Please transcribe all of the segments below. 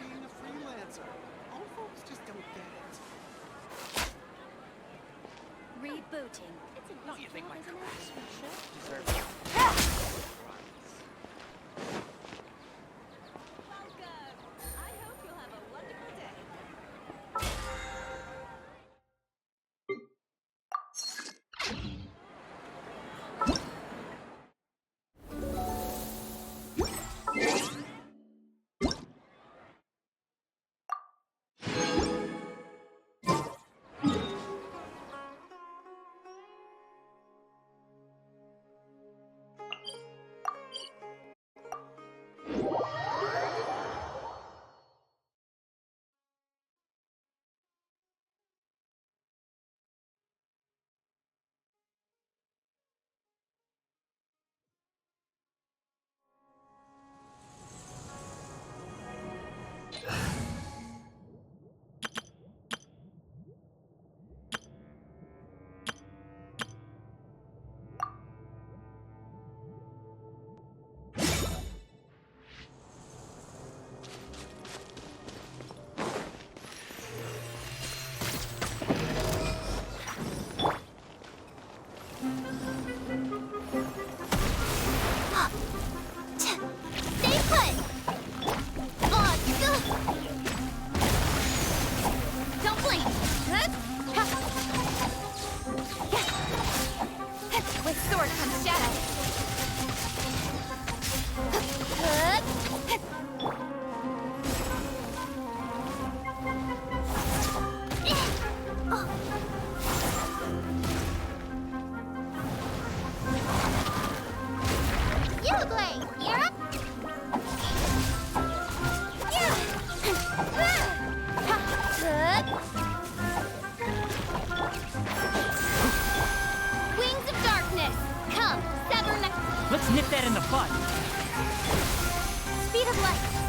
being a freelancer. Old folks just don't get it. Rebooting. It's a Don't you think my craftsmanship deserves Welcome. I hope you'll have a wonderful day. Let's nip that in the bud. Speed of light.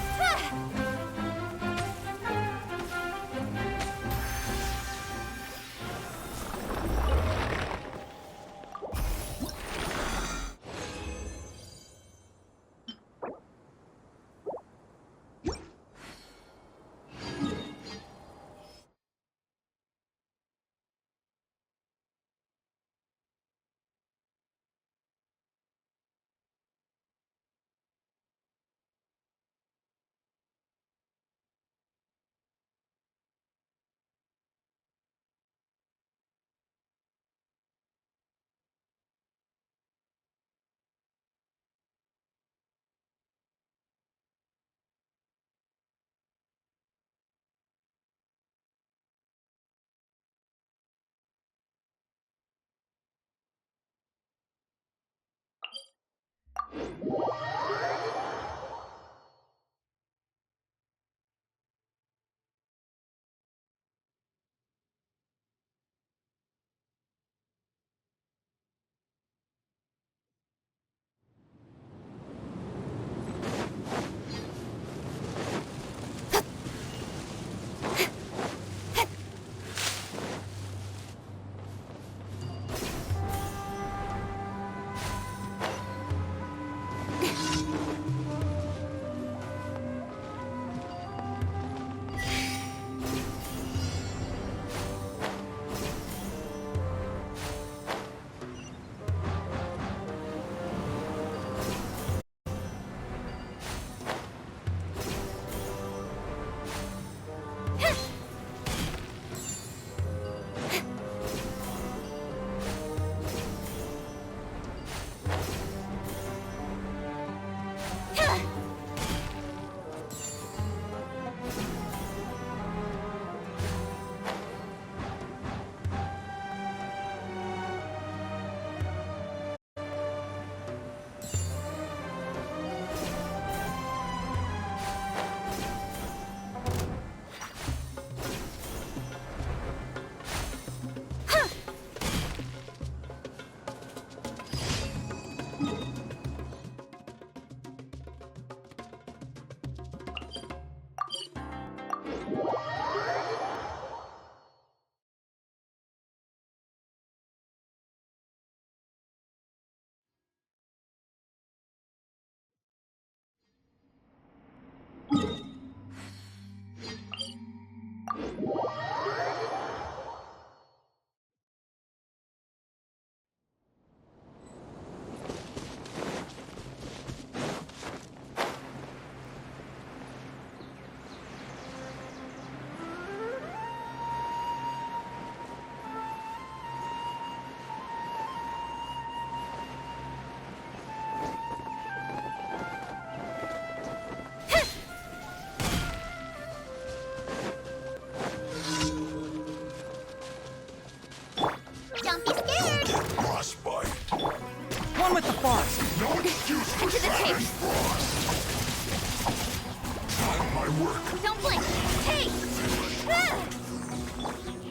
My work. Don't blink! Hey!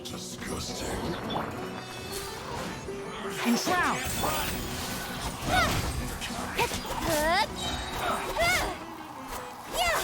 Disgusting. Enshroud! Yeah!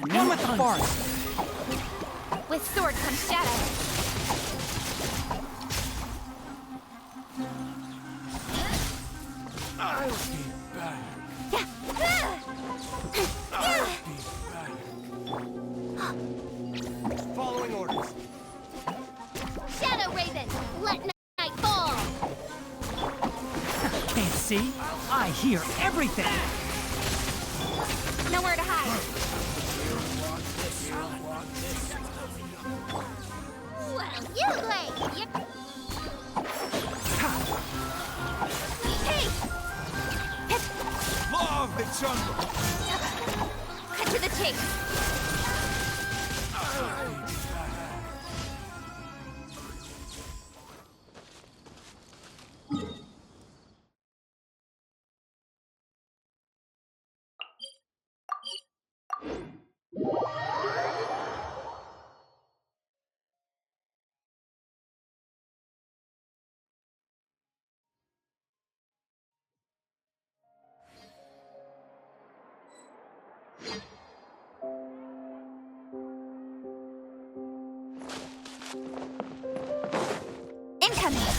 One with the forest! With sword comes shadow. I'll be back. Following orders. Shadow Raven, let night fall. Can't see? I hear everything! Nowhere to hide. Well, you lay. Hey! Law of the jungle. Cut to the chase. Incoming!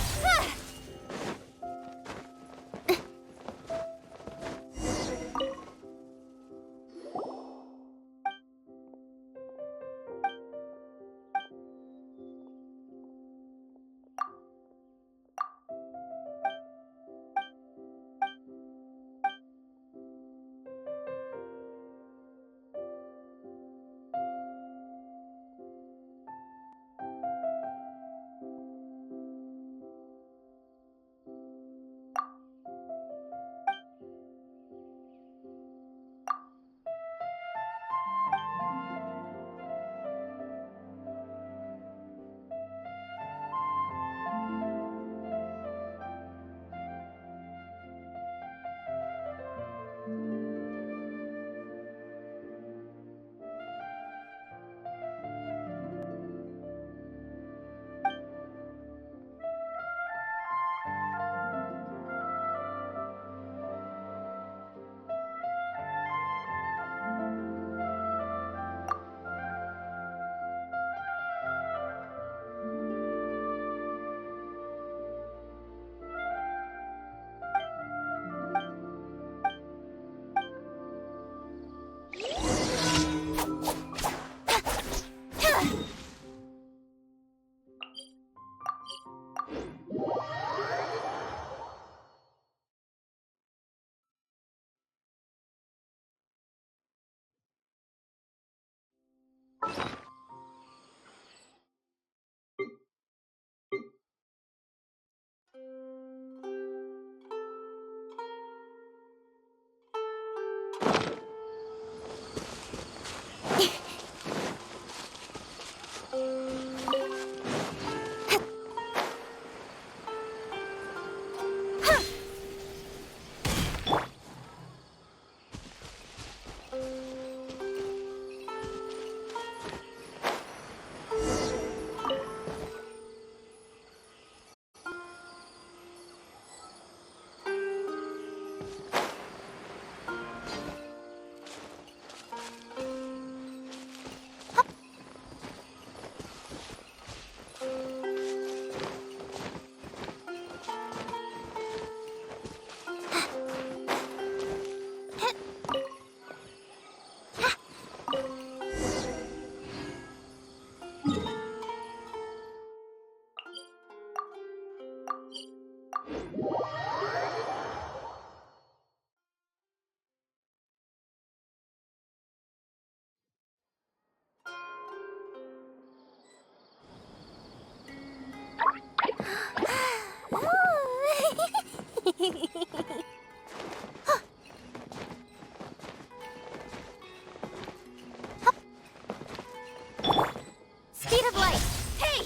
Speed of light. Hey!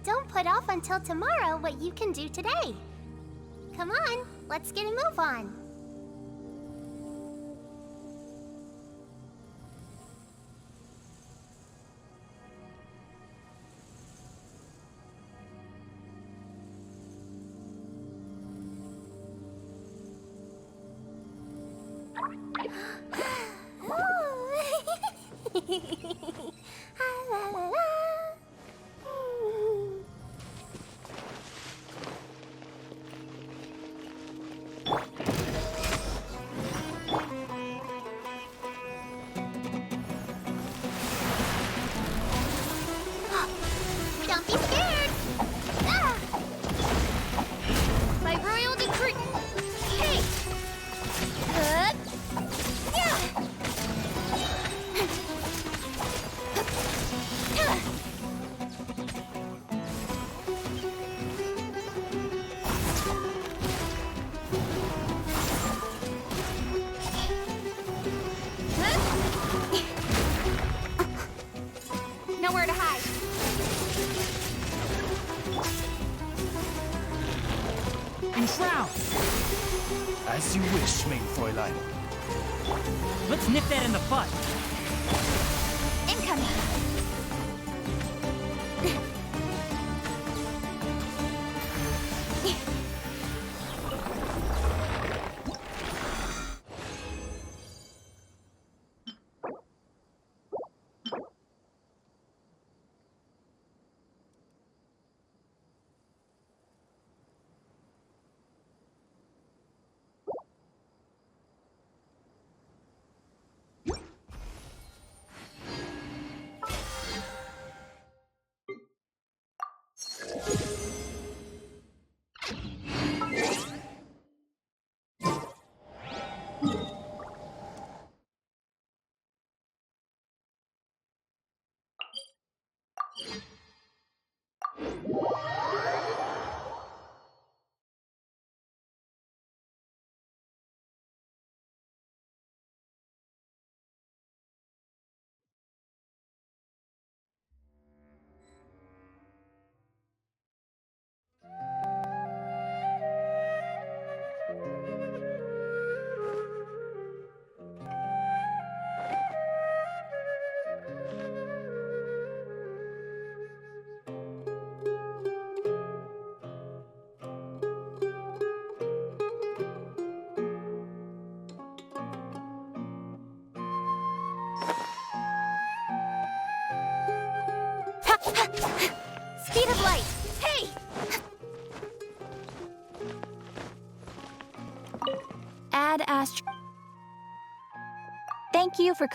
Don't put off until tomorrow what you can do today. Come on, let's get a move on. Don't be scared! Ah! By royal decree! Hey! Yeah! Nowhere to hide. Enshroud! As you wish, mein Fräulein. Let's nip that in the bud. Incoming! Speed of light. Hey! Add Astro. Thank you for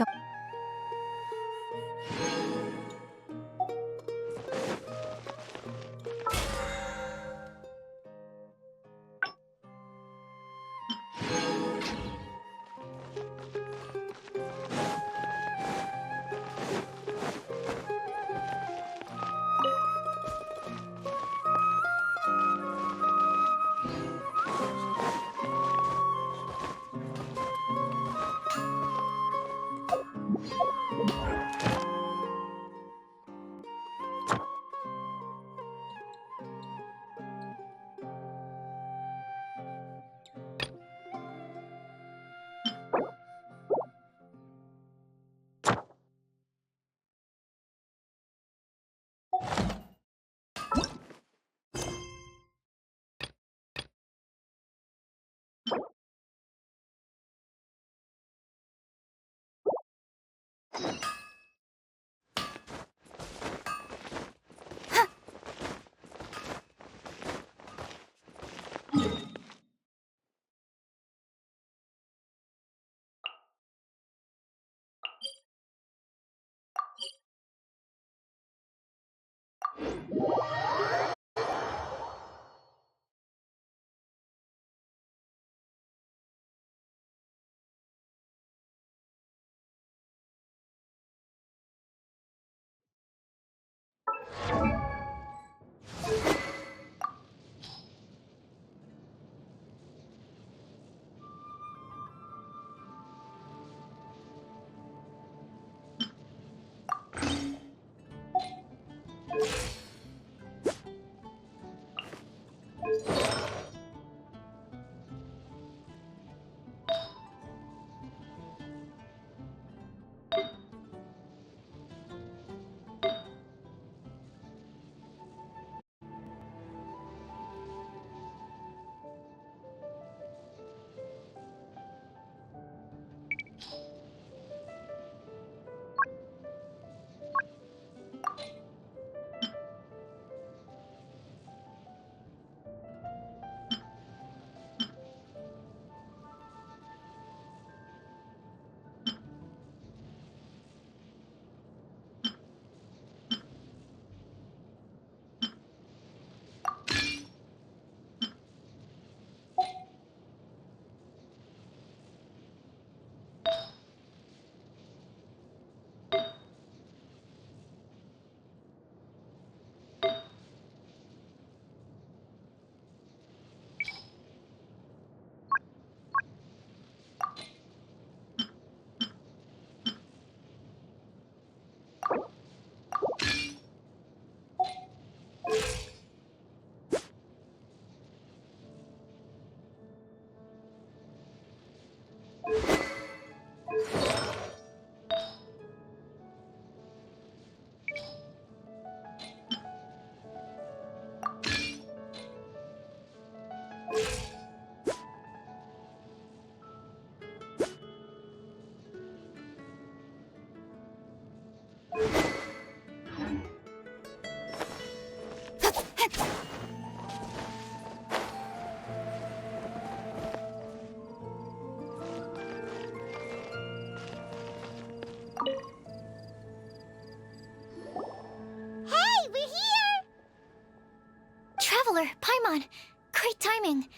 Traveler, Paimon, great timing.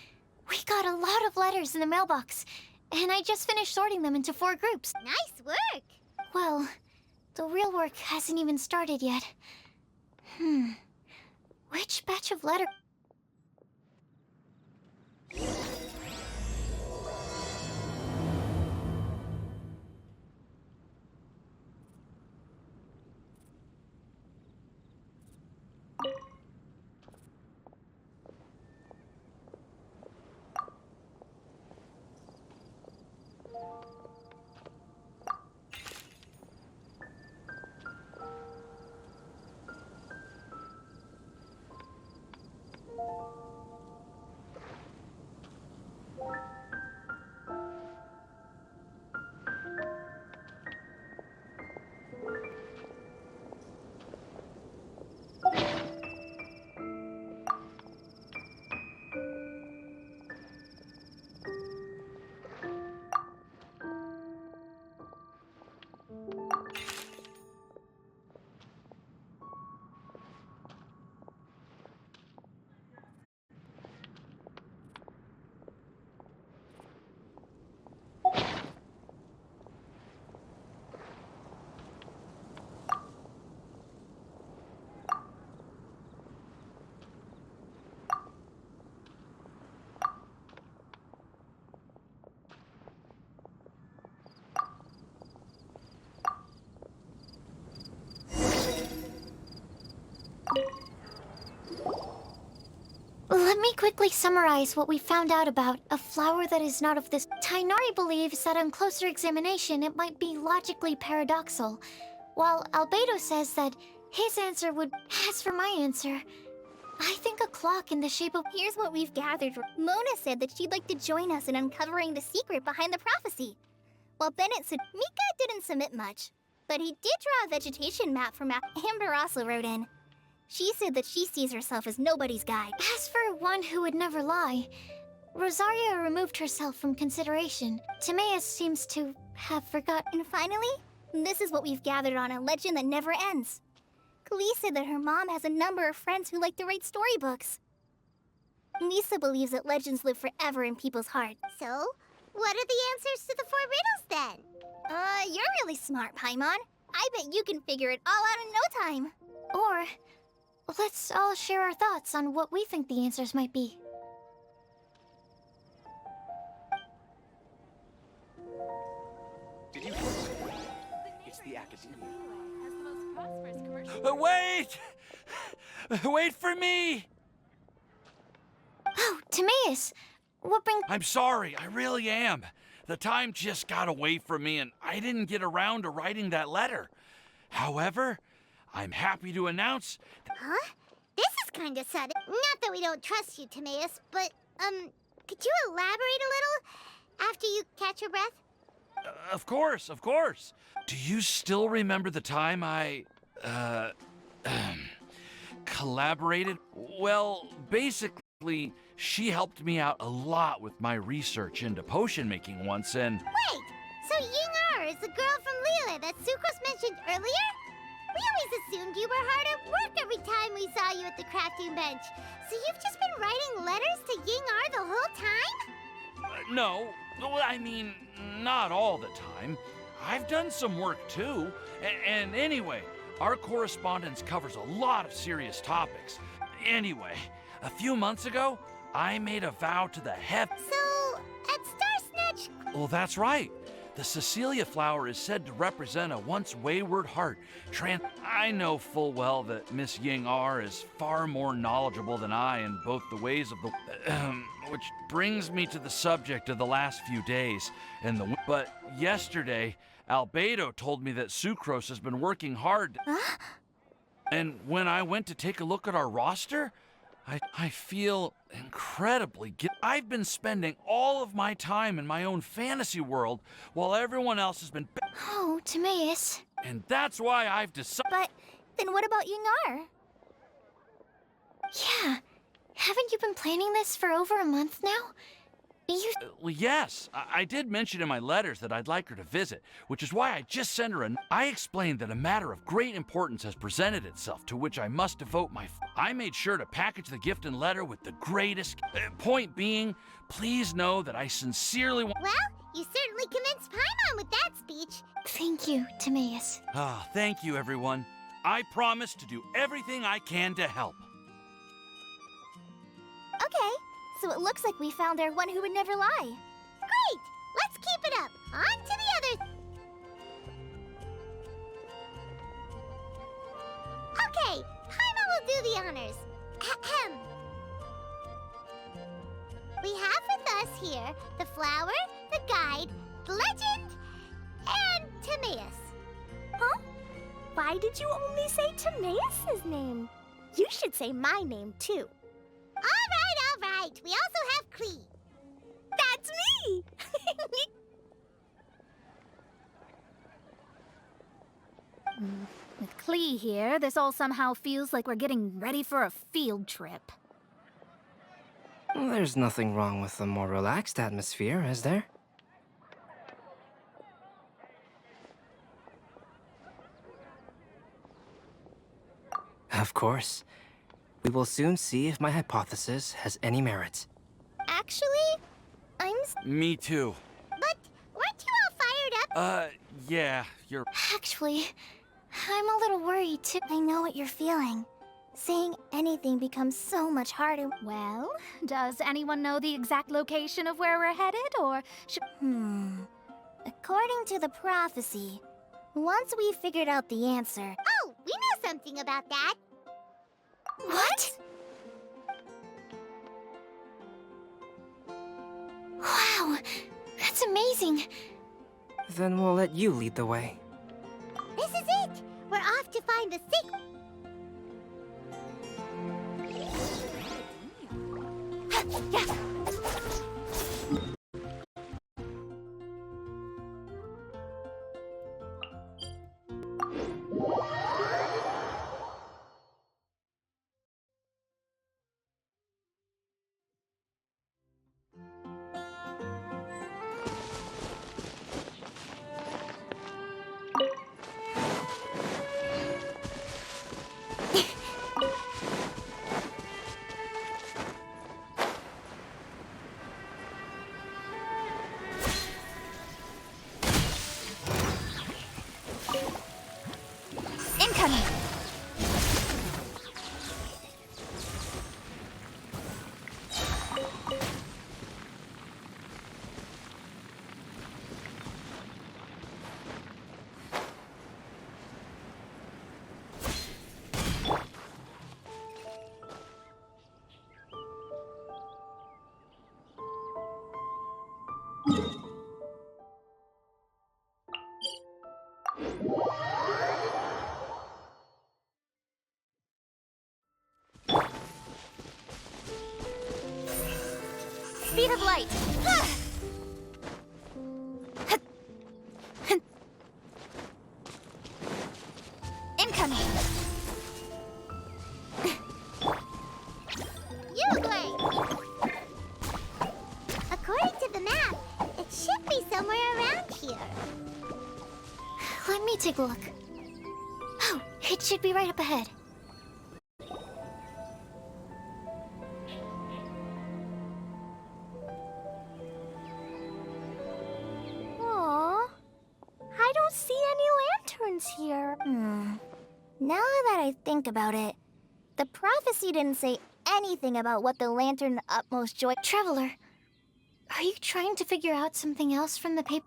We got a lot of letters in the mailbox, and I just finished sorting them into 4 groups. Nice work! Well, the real work hasn't even started yet. Which batch of letter? Let me quickly summarize what we found out about a flower that is not of this. Tainari believes that on closer examination it might be logically paradoxal, while Albedo says that his answer would. As for my answer, I think a clock in the shape of. Here's what we've gathered. Mona said that she'd like to join us in uncovering the secret behind the prophecy. While Bennett said Mika didn't submit much, but he did draw a vegetation map from Amber also wrote in. She said that she sees herself as nobody's guide. As for one who would never lie, Rosaria removed herself from consideration. Timaeus seems to have forgotten. And finally, this is what we've gathered on a legend that never ends. Klee said that her mom has a number of friends who like to write storybooks. Lisa believes that legends live forever in people's hearts. So, what are the answers to the 4 riddles then? You're really smart, Paimon. I bet you can figure it all out in no time. Or, let's all share our thoughts on what we think the answers might be. Did you? It's the academia. Has the most prosperous commercial. Wait! Wait for me! Oh, Timaeus! What brings... I'm sorry, I really am. The time just got away from me and I didn't get around to writing that letter. However, I'm happy to announce... Huh? This is kind of sudden. Not that we don't trust you, Timaeus, but, could you elaborate a little after you catch your breath? Of course, of course. Do you still remember the time I, collaborated? Well, basically, she helped me out a lot with my research into potion making once, and... Wait! So Ying Er is the girl from Liyue that Sucrose mentioned earlier? We always assumed you were hard at work every time we saw you at the crafting bench. So you've just been writing letters to Ying Er the whole time? No, well, I mean, not all the time. I've done some work too. And anyway, our correspondence covers a lot of serious topics. Anyway, a few months ago, I made a vow to the So, at Star Snatch... Well, that's right. The Cecilia flower is said to represent a once wayward heart. I know full well that Miss Ying Er is far more knowledgeable than I in both the ways of the... which brings me to the subject of the last few days. But yesterday, Albedo told me that Sucrose has been working hard. Huh? And when I went to take a look at our roster, I feel incredibly I've been spending all of my time in my own fantasy world while everyone else has been... Oh, Timaeus. And that's why I've decided... But then what about Ying Er? Yeah. Haven't you been planning this for over a month now? Well, yes, I did mention in my letters that I'd like her to visit, which is why I just sent her I explained that a matter of great importance has presented itself to which I must devote my... I made sure to package the gift and letter with the greatest... point being, please know that I sincerely want... Well, you certainly convinced Paimon with that speech. Thank you, Timaeus. Ah, thank you, everyone. I promise to do everything I can to help. Okay, so it looks like we found our one who would never lie. Great! Let's keep it up. On to the others. Okay, Paimon will do the honors. Ahem. We have with us here the flower, the guide, the legend, and Timaeus. Huh? Why did you only say Timaeus' name? You should say my name, too. All right. We also have Klee. That's me! With Klee here, this all somehow feels like we're getting ready for a field trip. There's nothing wrong with a more relaxed atmosphere, is there? Of course. We will soon see if my hypothesis has any merit. Actually, Me too. But weren't you all fired up? Yeah, you're... Actually, I'm a little worried too. I know what you're feeling. Saying anything becomes so much harder. Well, does anyone know the exact location of where we're headed, or should... According to the prophecy, once we figured out the answer... Oh, we know something about that. What? Wow, that's amazing. Then we'll let you lead the way. This is it! We're off to find the secret... incoming! Speed of light! Incoming! You great! According to the map, it should be somewhere around here. Let me take a look. Oh, it should be right up ahead. Aww. I don't see any lanterns here. Now that I think about it, the prophecy didn't say anything about what the lantern utmost joy... Traveler, are you trying to figure out something else from the paper?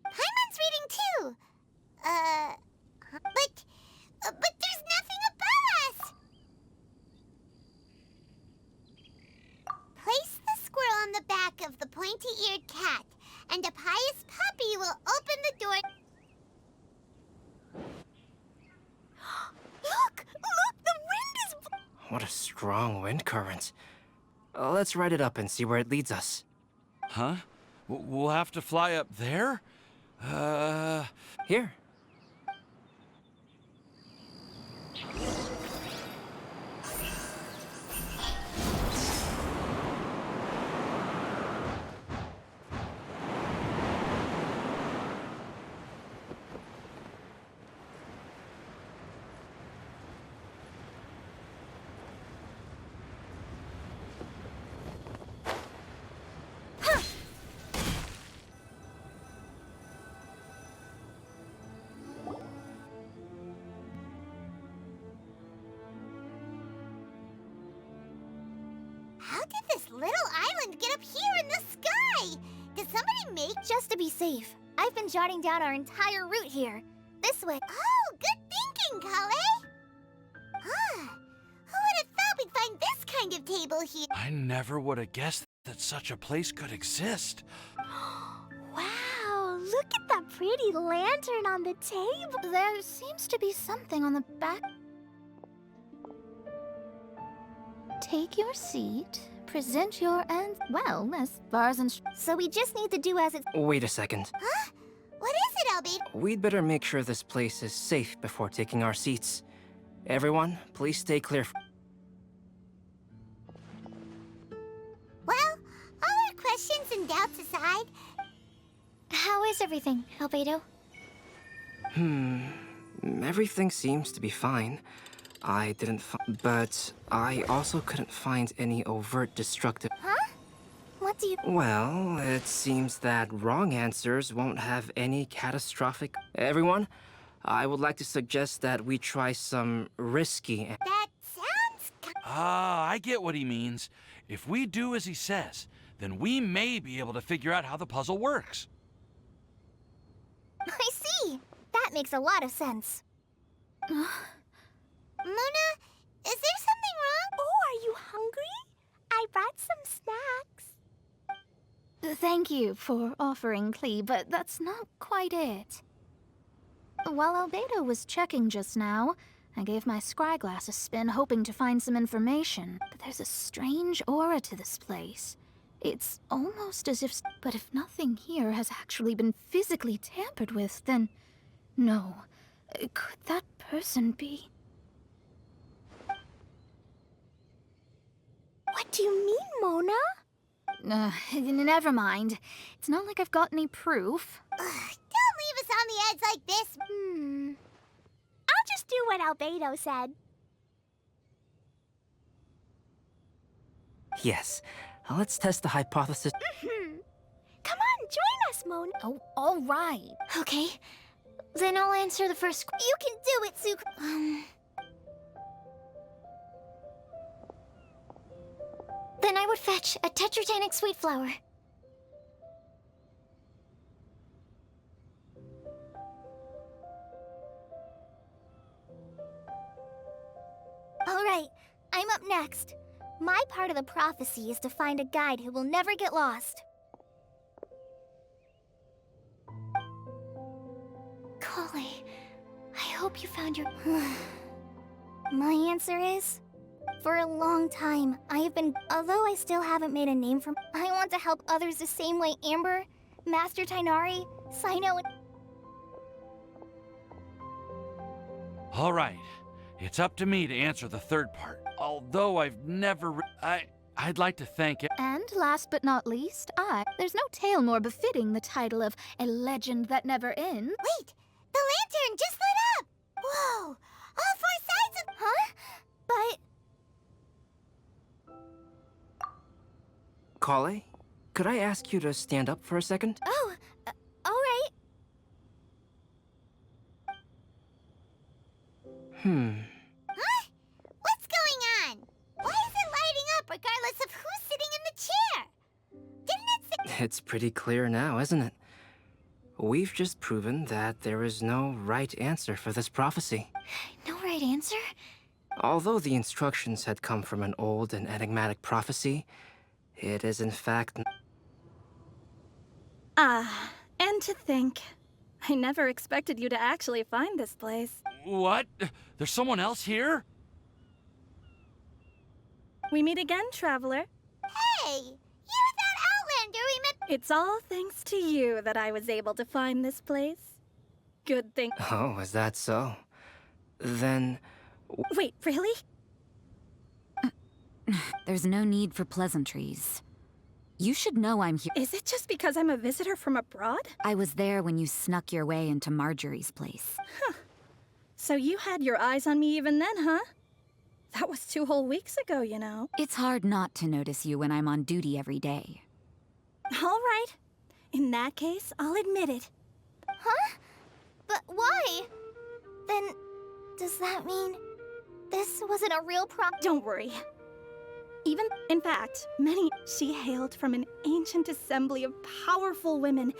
Paimon's reading too! But there's nothing above us! Place the squirrel on the back of the pointy-eared cat, and a pious puppy will open the door... Look! The wind is... What a strong wind current. Let's ride it up and see where it leads us. Huh? We'll have to fly up there? Here. make just to be safe. I've been jotting down our entire route here. This way. Oh, good thinking, Kale. Huh. Who would have thought we'd find this kind of table here? I never would have guessed that such a place could exist. Wow, look at that pretty lantern on the table. There seems to be something on the back. Take your seat, present your end. Well, as far as So we just need to do as it's. Wait a second. Huh? What is it, Albedo? We'd better make sure this place is safe before taking our seats. Everyone, please stay clear. Well, all our questions and doubts aside. How is everything, Albedo? Everything seems to be fine. But I also couldn't find any overt destructive. Huh? What do you. Well, it seems that wrong answers won't have any catastrophic. Everyone, I would like to suggest that we try some risky. That sounds. Ah, I get what he means. If we do as he says, then we may be able to figure out how the puzzle works. I see. That makes a lot of sense. Mona, is there something wrong? Oh, are you hungry? I brought some snacks. Thank you for offering, Clee, but that's not quite it. While Albedo was checking just now, I gave my scryglass a spin hoping to find some information. But there's a strange aura to this place. It's almost as if... But if nothing here has actually been physically tampered with, then... No. Could that person be... What do you mean, Mona? Never mind. It's not like I've got any proof. Don't leave us on the edge like this. I'll just do what Albedo said. Yes, let's test the hypothesis. Come on, join us, Mona. Oh, all right. Okay, then I'll answer the first You can do it, Zuko. Then I would fetch a tetratanic sweet flower. All right, I'm up next. My part of the prophecy is to find a guide who will never get lost. Kale, I hope you found your... My answer is... For a long time, I have been... Although I still haven't made a name for... I want to help others the same way Amber, Master Tainari, Sino, and... All right, it's up to me to answer the third part. Although I've never... I'd like to thank it. And last but not least, there's no tale more befitting the title of a legend that never ends. Wait! The lantern just lit up! Whoa! All four sides of... Huh? But... Kale, could I ask you to stand up for a second? Oh, all right. Huh? What's going on? Why is it lighting up regardless of who's sitting in the chair? Didn't it say... It's pretty clear now, isn't it? We've just proven that there is no right answer for this prophecy. No right answer? Although the instructions had come from an old and enigmatic prophecy, it is in fact... And to think, I never expected you to actually find this place. What? There's someone else here? We meet again, traveler. Hey! You're that Outlander we met... It's all thanks to you that I was able to find this place. Good thing. Oh, is that so? Then... Wait, really? There's no need for pleasantries. You should know I'm here. Is it just because I'm a visitor from abroad? I was there when you snuck your way into Marjorie's place. So you had your eyes on me even then, huh? That was 2 whole weeks ago, you know. It's hard not to notice you when I'm on duty every day. All right. In that case, I'll admit it. Huh? But why? Then, does that mean this wasn't a real Don't worry. Even, in fact, she hailed from an ancient assembly of powerful women.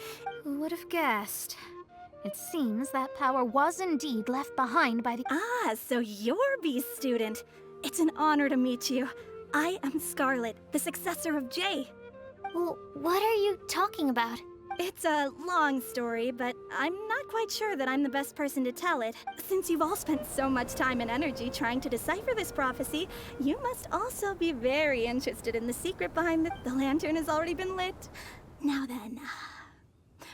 Who would have guessed? It seems that power was indeed left behind by the... Ah, so you're B's student. It's an honor to meet you. I am Scarlet, the successor of Jay. Well, what are you talking about? It's a long story, but I'm not quite sure that I'm the best person to tell it. Since you've all spent so much time and energy trying to decipher this prophecy, you must also be very interested in the secret behind the lantern has already been lit. Now then,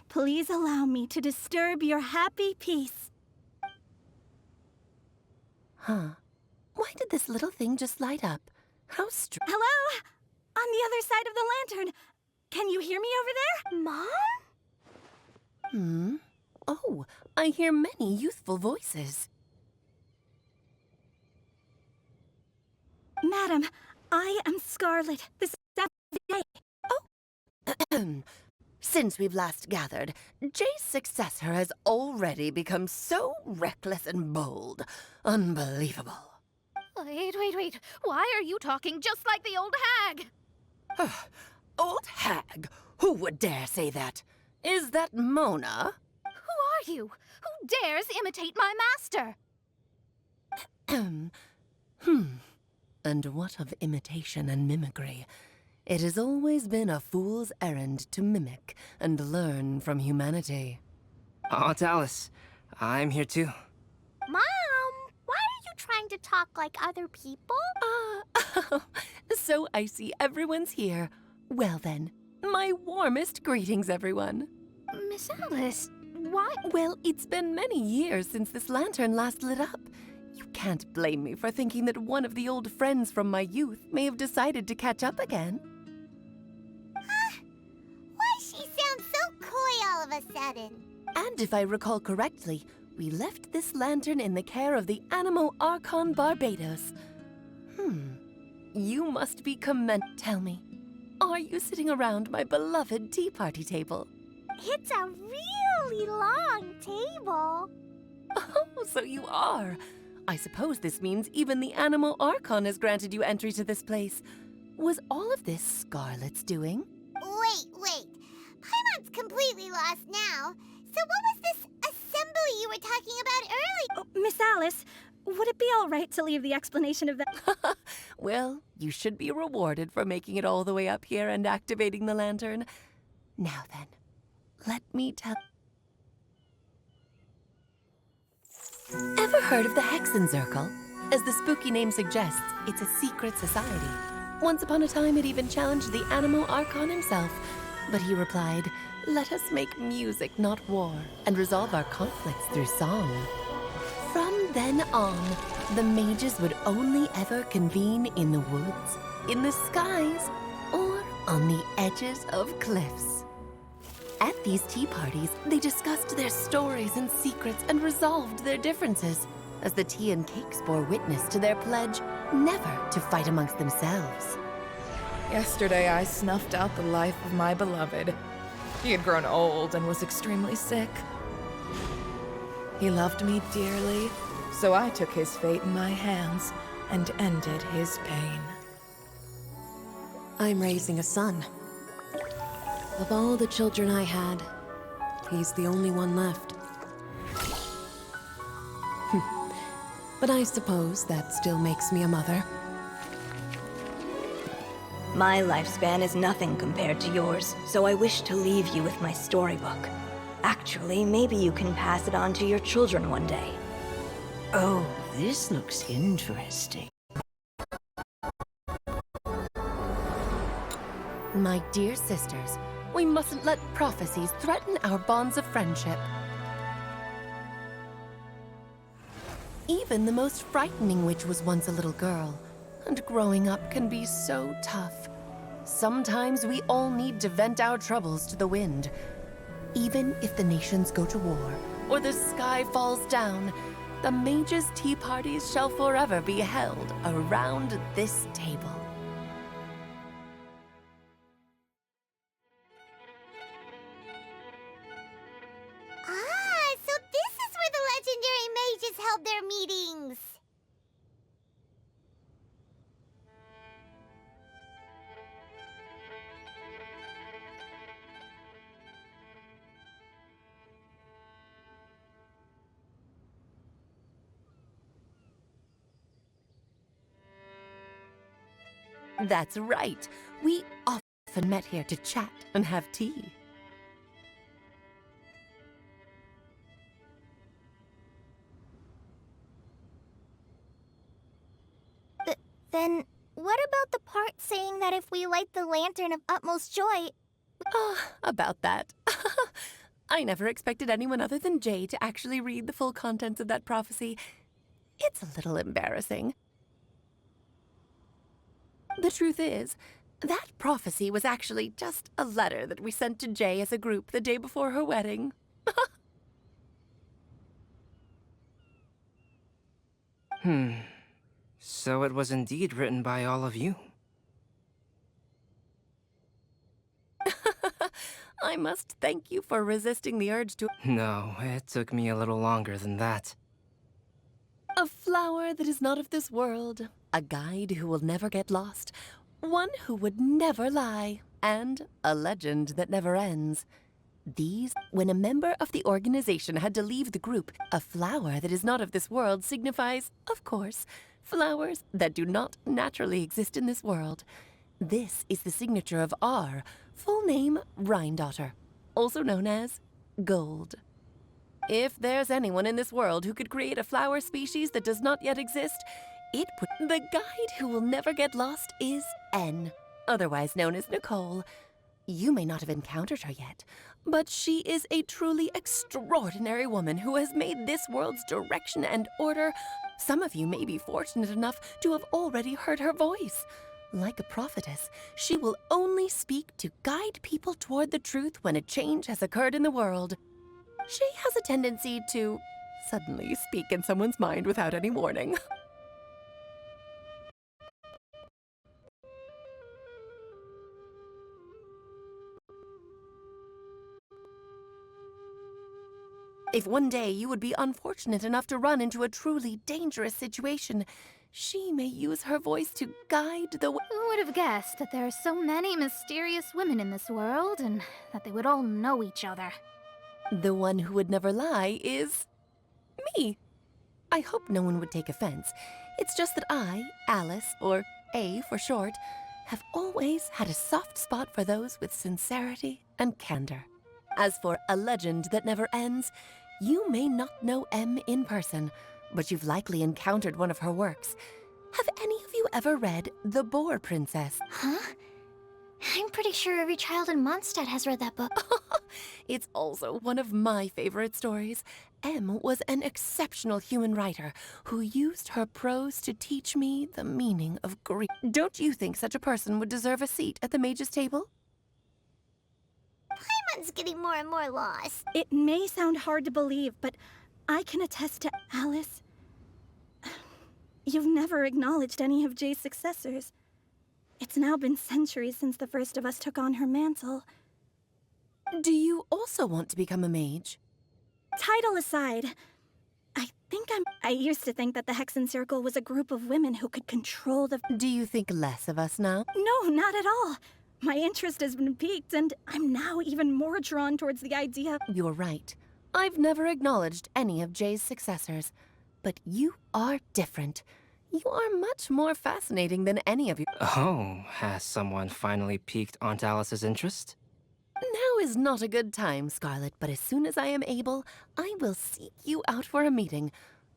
please allow me to disturb your happy peace. Huh. Why did this little thing just light up? How Hello? On the other side of the lantern. Can you hear me over there? Mom? Oh, I hear many youthful voices. Madam, I am Scarlet, the successor of Jay. Oh, since we've last gathered, Jay's successor has already become so reckless and bold. Unbelievable. Wait. Why are you talking just like the old hag? Old hag? Who would dare say that? Is that Mona? Who are you? Who dares imitate my master? And what of imitation and mimicry? It has always been a fool's errand to mimic and learn from humanity. Aunt Alice, I'm here too. Mom, why are you trying to talk like other people? So I see everyone's here. Well then, my warmest greetings, everyone. Miss Alice, why? Well, it's been many years since this lantern last lit up. You can't blame me for thinking that one of the old friends from my youth may have decided to catch up again. Why she sounds so coy all of a sudden? And if I recall correctly, we left this lantern in the care of the Animo Archon Barbados. You must be Tell me, are you sitting around my beloved tea party table? It's a really long table. Oh, so you are. I suppose this means even the Animo Archon has granted you entry to this place. Was all of this Scarlet's doing? Wait. Paimon's completely lost now. So what was this assembly you were talking about earlier? Oh, Miss Alice, would it be all right to leave the explanation of that? Well, you should be rewarded for making it all the way up here and activating the lantern. Now then, let me tell... Ever heard of the Hexenzirkel? As the spooky name suggests, it's a secret society. Once upon a time, it even challenged the Animo Archon himself. But he replied, "Let us make music, not war, and resolve our conflicts through song." From then on, the mages would only ever convene in the woods, in the skies, or on the edges of cliffs. At these tea parties, they discussed their stories and secrets and resolved their differences, as the tea and cakes bore witness to their pledge never to fight amongst themselves. Yesterday, I snuffed out the life of my beloved. He had grown old and was extremely sick. He loved me dearly, so I took his fate in my hands and ended his pain. I'm raising a son. Of all the children I had, he's the only one left. But I suppose that still makes me a mother. My lifespan is nothing compared to yours, so I wish to leave you with my storybook. Actually, maybe you can pass it on to your children one day. Oh, this looks interesting. My dear sisters, we mustn't let prophecies threaten our bonds of friendship. Even the most frightening witch was once a little girl, and growing up can be so tough. Sometimes we all need to vent our troubles to the wind. Even if the nations go to war, or the sky falls down, the mages' tea parties shall forever be held around this table. So this is where the legendary mages held their meetings. That's right. We often met here to chat and have tea. Then what about the part saying that if we light the lantern of utmost joy... About that. I never expected anyone other than Jay to actually read the full contents of that prophecy. It's a little embarrassing. The truth is, that prophecy was actually just a letter that we sent to Jay as a group the day before her wedding. So it was indeed written by all of you. I must thank you for resisting the urge to... No, it took me a little longer than that. A flower that is not of this world, a guide who will never get lost, one who would never lie, and a legend that never ends. These, when a member of the organization had to leave the group, a flower that is not of this world signifies, of course, flowers that do not naturally exist in this world. This is the signature of our full name, Rhine-daughter, also known as Gold. If there's anyone in this world who could create a flower species that does not yet exist, it would... The guide who will never get lost is N, otherwise known as Nicole. You may not have encountered her yet, but she is a truly extraordinary woman who has made this world's direction and order. Some of you may be fortunate enough to have already heard her voice. Like a prophetess, she will only speak to guide people toward the truth when a change has occurred in the world. She has a tendency to suddenly speak in someone's mind without any warning. If one day you would be unfortunate enough to run into a truly dangerous situation, she may use her voice to guide the way. Who would have guessed that there are so many mysterious women in this world, and that they would all know each other? The one who would never lie is... me. I hope no one would take offense. It's just that I, Alice, or A for short, have always had a soft spot for those with sincerity and candor. As for a legend that never ends, you may not know M in person, but you've likely encountered one of her works. Have any of you ever read The Boar Princess? Huh? I'm pretty sure every child in Mondstadt has read that book. It's also one of my favorite stories. M was an exceptional human writer who used her prose to teach me the meaning of grief. Don't you think such a person would deserve a seat at the mage's table? Paimon's getting more and more lost. It may sound hard to believe, but I can attest to Alice. You've never acknowledged any of Jay's successors. It's now been centuries since the first of us took on her mantle. Do you also want to become a mage? Title aside, I used to think that the Hexen Circle was a group of women who could control the... Do you think less of us now? No, not at all. My interest has been piqued, and I'm now even more drawn towards the idea... You're right. I've never acknowledged any of Jay's successors. But you are different. You are much more fascinating than any of you. Oh, has someone finally piqued Aunt Alice's interest? Now is not a good time, Scarlet, but as soon as I am able, I will seek you out for a meeting.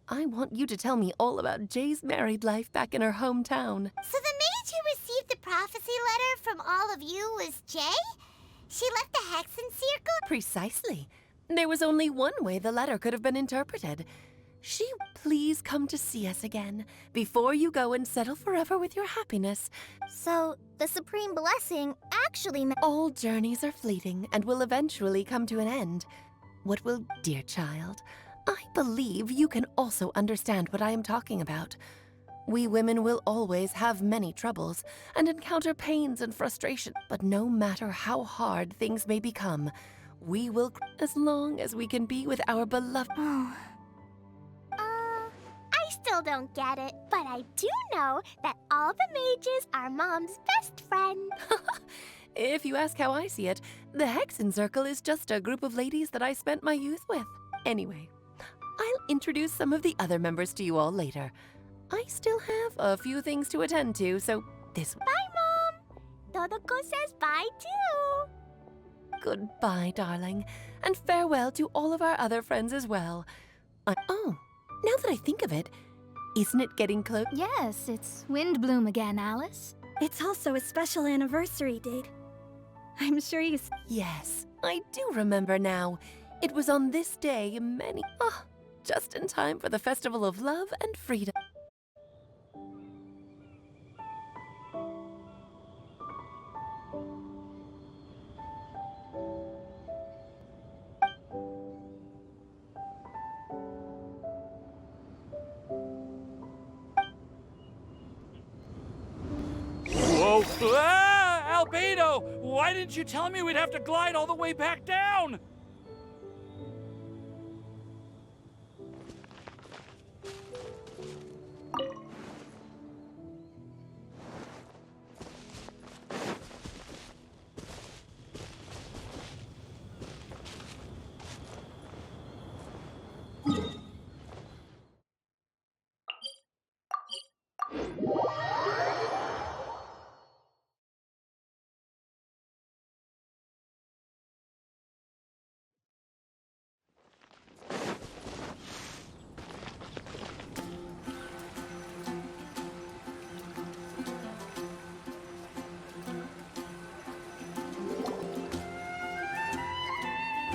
I want you to tell me all about Jay's married life back in her hometown. So the mage who received the prophecy letter from all of you was Jay? She left the Hexen Circle? Precisely. There was only one way the letter could have been interpreted. Please come to see us again before you go and settle forever with your happiness. So, the Supreme Blessing actually meant... All journeys are fleeting and will eventually come to an end. What will, dear child, I believe you can also understand what I am talking about. We women will always have many troubles and encounter pains and frustration, but no matter how hard things may become, we will, as long as we can be with our beloved... I still don't get it, but I do know that all the mages are Mom's best friend. If you ask how I see it, the Hexen Circle is just a group of ladies that I spent my youth with. Anyway, I'll introduce some of the other members to you all later. I still have a few things to attend to, so This Bye, Mom! Todoko says bye, too! Goodbye, darling. And farewell to all of our other friends as well. Oh, now that I think of it, isn't it getting close? Yes, it's Windbloom again, Alice. It's also a special anniversary date. I'm sure you... Yes, I do remember now. It was on this day many... Oh, just in time for the Festival of Love and Freedom. Whoa! Ah! Albedo! Why didn't you tell me we'd have to glide all the way back down?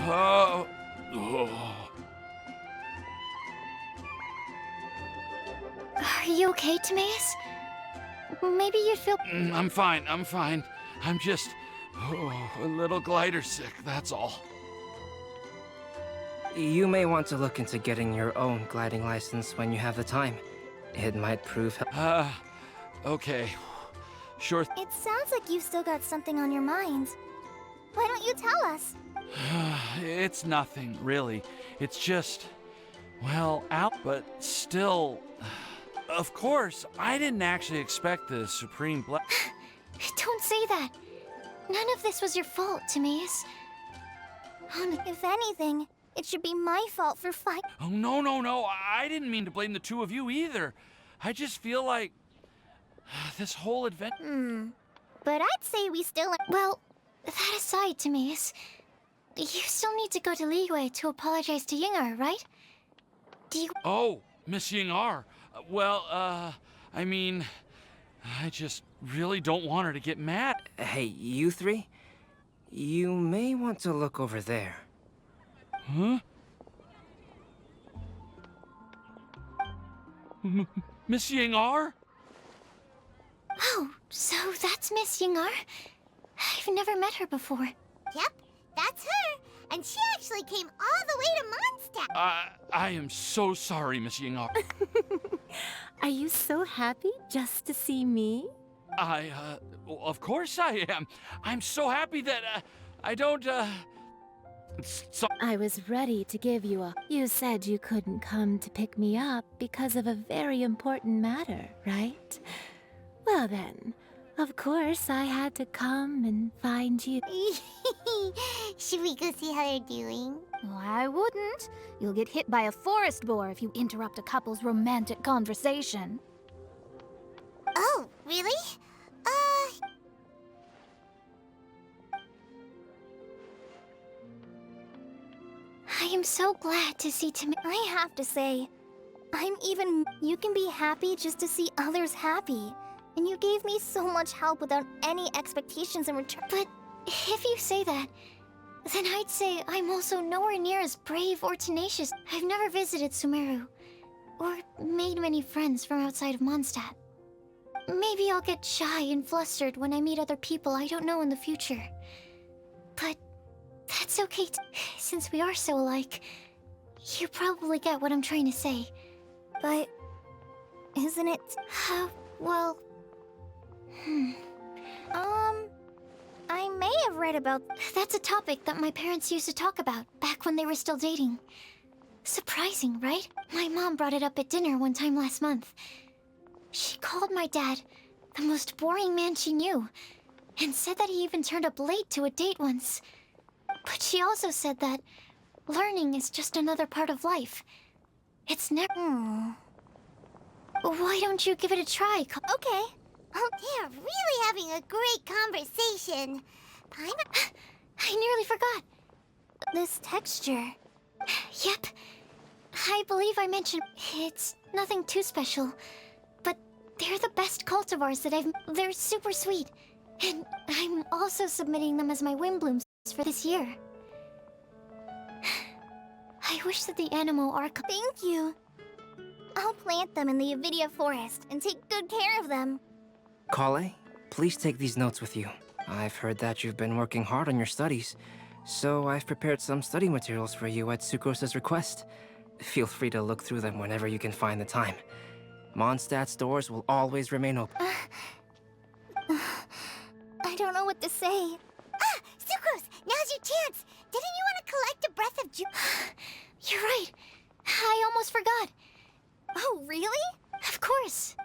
Oh. Are you okay, Timaeus? Maybe you'd feel... I'm fine, I'm fine. I'm just a little glider sick, that's all. You may want to look into getting your own gliding license when you have the time. It might prove... Okay. Sure. It sounds like you've still got something on your mind. Why don't you tell us? It's nothing, really. It's just... Well, out, but still... Of course, I didn't actually expect the Supreme Don't say that. None of this was your fault, Timaeus. If anything, it should be my fault for fighting. Oh, no. I didn't mean to blame the two of you either. I just feel like... this whole adventure... But I'd say we still... Well, that aside, Timaeus, you still need to go to Liyue to apologize to Yingar, right? Do you... Oh, Miss Yingar. Well, I mean... I just really don't want her to get mad. Hey, you three? You may want to look over there. Huh? Miss Yingar? Oh, so that's Miss Yingar? I've never met her before. Yep, that's her. And she actually came all the way to Mondstadt. I am so sorry, Miss Yingar. Are you so happy just to see me? Well, of course I am. I'm so happy that, I don't, so I was ready to give you a... You said you couldn't come to pick me up because of a very important matter, right? Well then, of course I had to come and find you. Should we go see how they're doing? Oh, I wouldn't. You'll get hit by a forest boar if you interrupt a couple's romantic conversation. Oh, really? I am so glad to see Tim. I have to say, you can be happy just to see others happy. And you gave me so much help without any expectations in return. But if you say that, then I'd say I'm also nowhere near as brave or tenacious. I've never visited Sumeru, or made many friends from outside of Mondstadt. Maybe I'll get shy and flustered when I meet other people I don't know in the future. But that's okay, since we are so alike. You probably get what I'm trying to say. But isn't it... well... I may have read about... That's a topic that my parents used to talk about back when they were still dating. Surprising, right? My mom brought it up at dinner one time last month. She called my dad the most boring man she knew, and said that he even turned up late to a date once. But she also said that learning is just another part of life. It's never... Why don't you give it a try? Okay, Oh, they're really having a great conversation. I nearly forgot. This texture. Yep. I believe I mentioned it's nothing too special, but they're the best cultivars that They're super sweet, and I'm also submitting them as my wind blooms for this year. I wish that the Anemo Arc. Thank you. I'll plant them in the Avidia forest and take good care of them. Kale, please take these notes with you. I've heard that you've been working hard on your studies, so I've prepared some study materials for you at Sucrose's request. Feel free to look through them whenever you can find the time. Mondstadt's doors will always remain open. I don't know what to say. Ah! Sucrose! Now's your chance! Didn't you want to collect a breath of juice? You're right. I almost forgot. Oh, really? Of course.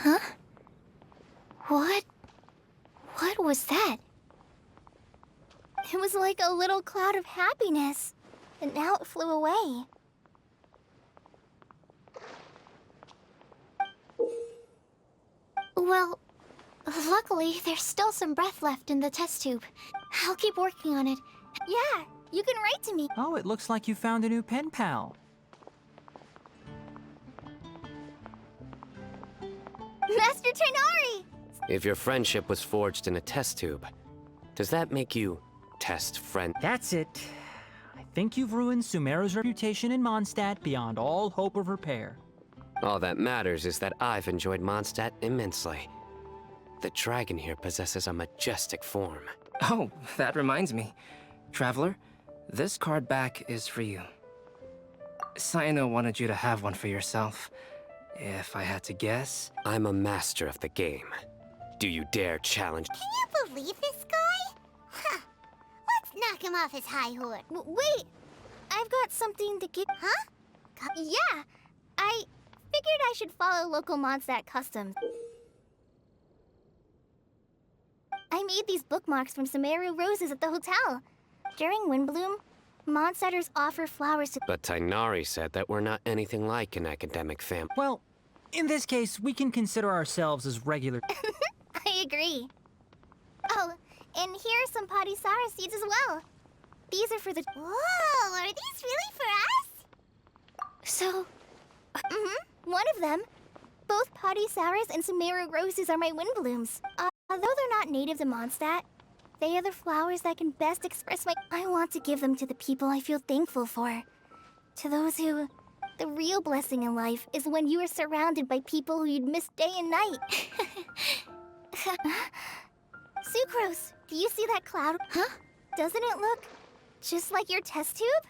Huh? What was that? It was like a little cloud of happiness, and now it flew away. Well, luckily, there's still some breath left in the test tube. I'll keep working on it. Yeah, you can write to me. Oh, it looks like you found a new pen pal. Master Tighnari! If your friendship was forged in a test tube, does that make you test friend? That's it. I think you've ruined Sumeru's reputation in Mondstadt beyond all hope of repair. All that matters is that I've enjoyed Mondstadt immensely. The dragon here possesses a majestic form. Oh, that reminds me. Traveler, this card back is for you. Cyano wanted you to have one for yourself. If I had to guess... I'm a master of the game. Do you dare challenge? Can you believe this guy? Huh. Let's knock him off his high horse. Wait! I've got something to give... Huh? Yeah! I figured I should follow local Mondstadt customs. I made these bookmarks from Sumeru roses at the hotel. During Windbloom, Mondstadters offer flowers to... But Tighnari said that we're not anything like an academic family. Well, in this case, we can consider ourselves as regular... I agree. Oh, and here are some Padisara seeds as well. These are for the... Whoa, are these really for us? So... one of them. Both Padisaras and Sumeru roses are my Windblooms. Although they're not native to Mondstadt, they are the flowers that can best express my... I want to give them to the people I feel thankful for. To those who... The real blessing in life is when you are surrounded by people who you'd miss day and night. Sucrose, do you see that cloud? Huh? Doesn't it look just like your test tube?